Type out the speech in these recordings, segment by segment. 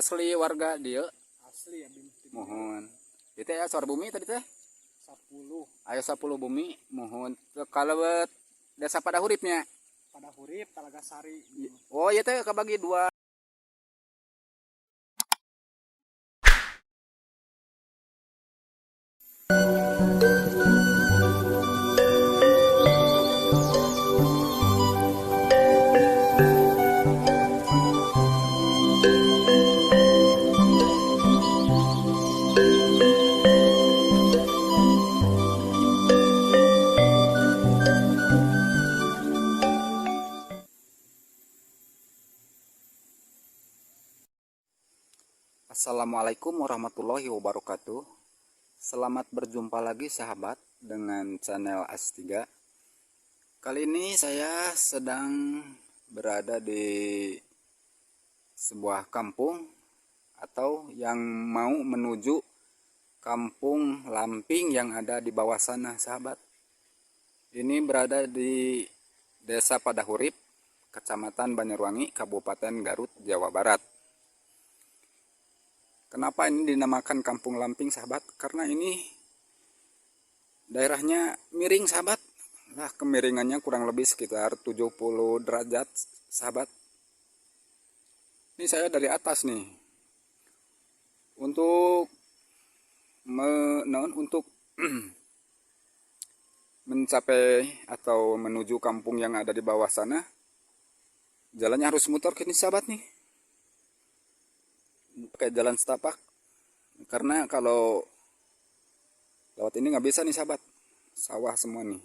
asli warga dia. Asli ya Bim. Mohon. Itu ya suara bumi tadi teh. 10. Ayo 10 bumi mohon. Kalau desa pada huripnya. Pada hurip Talaga Sari. Oh iya teh kebagi dua. Assalamualaikum warahmatullahi wabarakatuh. Selamat berjumpa lagi sahabat dengan channel As3. Kali ini saya sedang berada di sebuah kampung atau yang mau menuju kampung Lamping yang ada di bawah sana sahabat. Ini berada di Desa Padahurip, Kecamatan Banyuwangi, Kabupaten Garut, Jawa Barat. Kenapa ini dinamakan Kampung Lamping sahabat? Karena ini daerahnya miring sahabat. Nah, kemiringannya kurang lebih sekitar 70 derajat sahabat. Ini saya dari atas nih. Untuk mencapai atau menuju kampung yang ada di bawah sana, jalannya harus muter ke sini sahabat nih. Pakai jalan setapak, karena kalau lewat ini nggak bisa nih sahabat, sawah semua nih.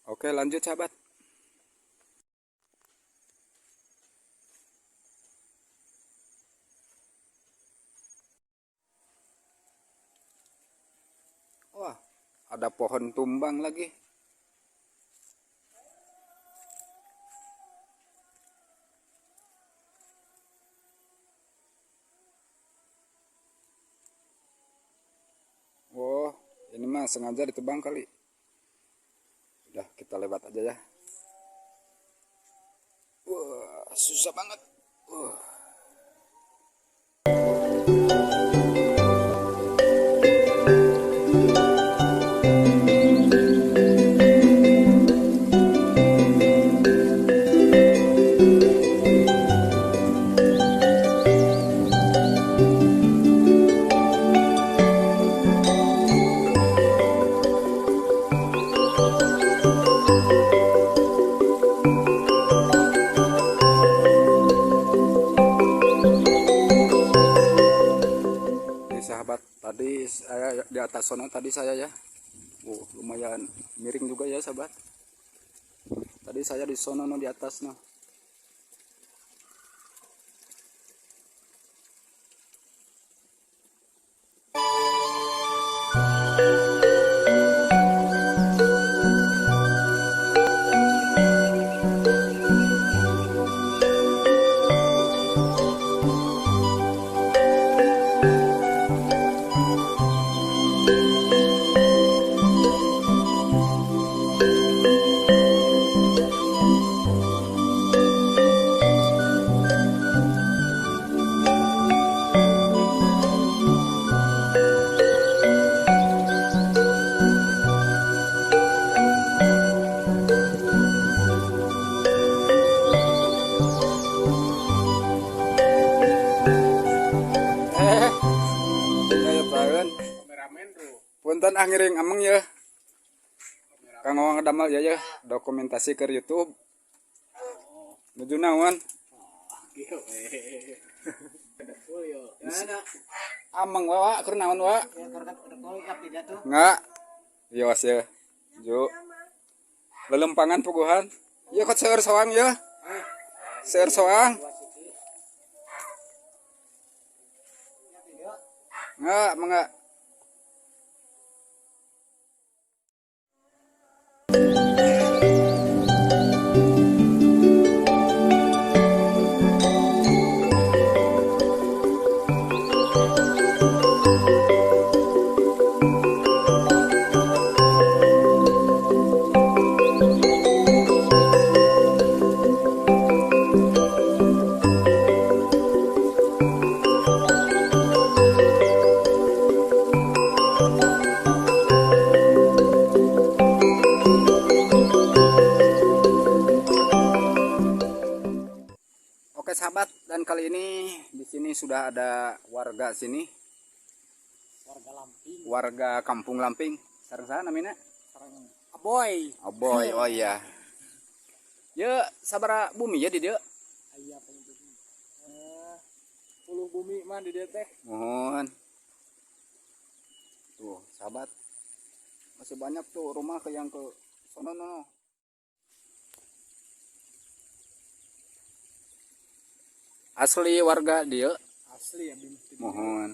Oke lanjut sahabat. Wah, ada pohon tumbang lagi. Ini mah sengaja ditebang kali. Udah kita lewat aja ya. Wah, susah banget. Tadi saya di atas sana tadi saya ya. Lumayan miring juga ya sahabat. Tadi saya di sana di atas no. Punten ngiring ameng ya. Kang Owang damel ya dokumentasi ke YouTube. Nuju naon? Ameng wa keur naon wa? Enggak. Iya was ya. Jo. Lelempangan puguhan. Ieu kot seueur soang ya. Seueur soang. Enggak, mangga. ini di sini sudah ada warga sini, Warga Lamping. warga Kampung Lamping. Sareng sana namanya? Sarang Aboy. Aboy, oh iya. Ya, sabara bumi ya di dia. Aya penting. 10 bumi mah di dieu teh. Mohon. Tuh, sahabat. Masih banyak tuh rumah ke yang ke sono no. Asli warga dia. Asli abdi mah. Mohon.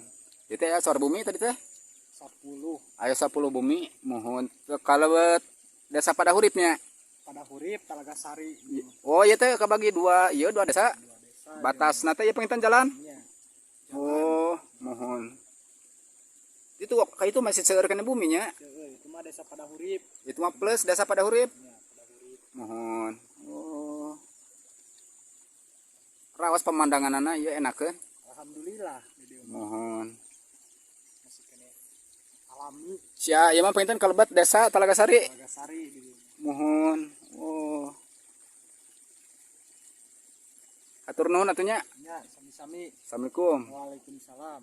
Itu ya sor bumi tadi teh. 10 Ayo 10 bumi, mohon. Kalebet desa pada huripnya. pada hurip Talaga Sari. Oh, iya teh kabagi dua, iya dua desa. 2 desa. Batas nate ya pengintan jalan. Nya. Oh, mohon. Itu kayak itu masih seueur kana buminya. Itu mah desa pada hurip. Itu mah plus desa pada hurip. Nya, pada hurip. Mohon. Oh. Rawas pemandanganana ya enakeun. Alhamdulillah di dieu mah Mohon. masih kene alami. Sia ieu mah pengintan kalebet desa Talaga Sari. Talaga Sari di dieu. Mohon. Oh. Atur nuhun atunya. Nya, sami-sami. Assalamualaikum. Waalaikumsalam.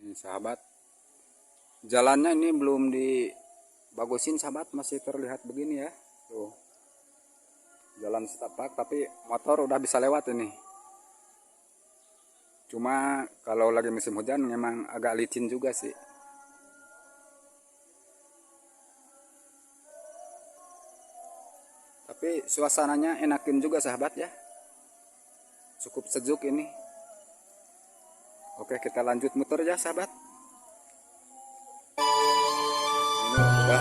Ini sahabat. Jalannya ini belum dibagusin sahabat, masih terlihat begini ya. Tuh. Jalan setapak tapi motor udah bisa lewat ini. Cuma kalau lagi musim hujan memang agak licin juga sih. Tapi suasananya enakin juga sahabat ya. Cukup sejuk ini. Oke, kita lanjut muter ya sahabat. Ini udah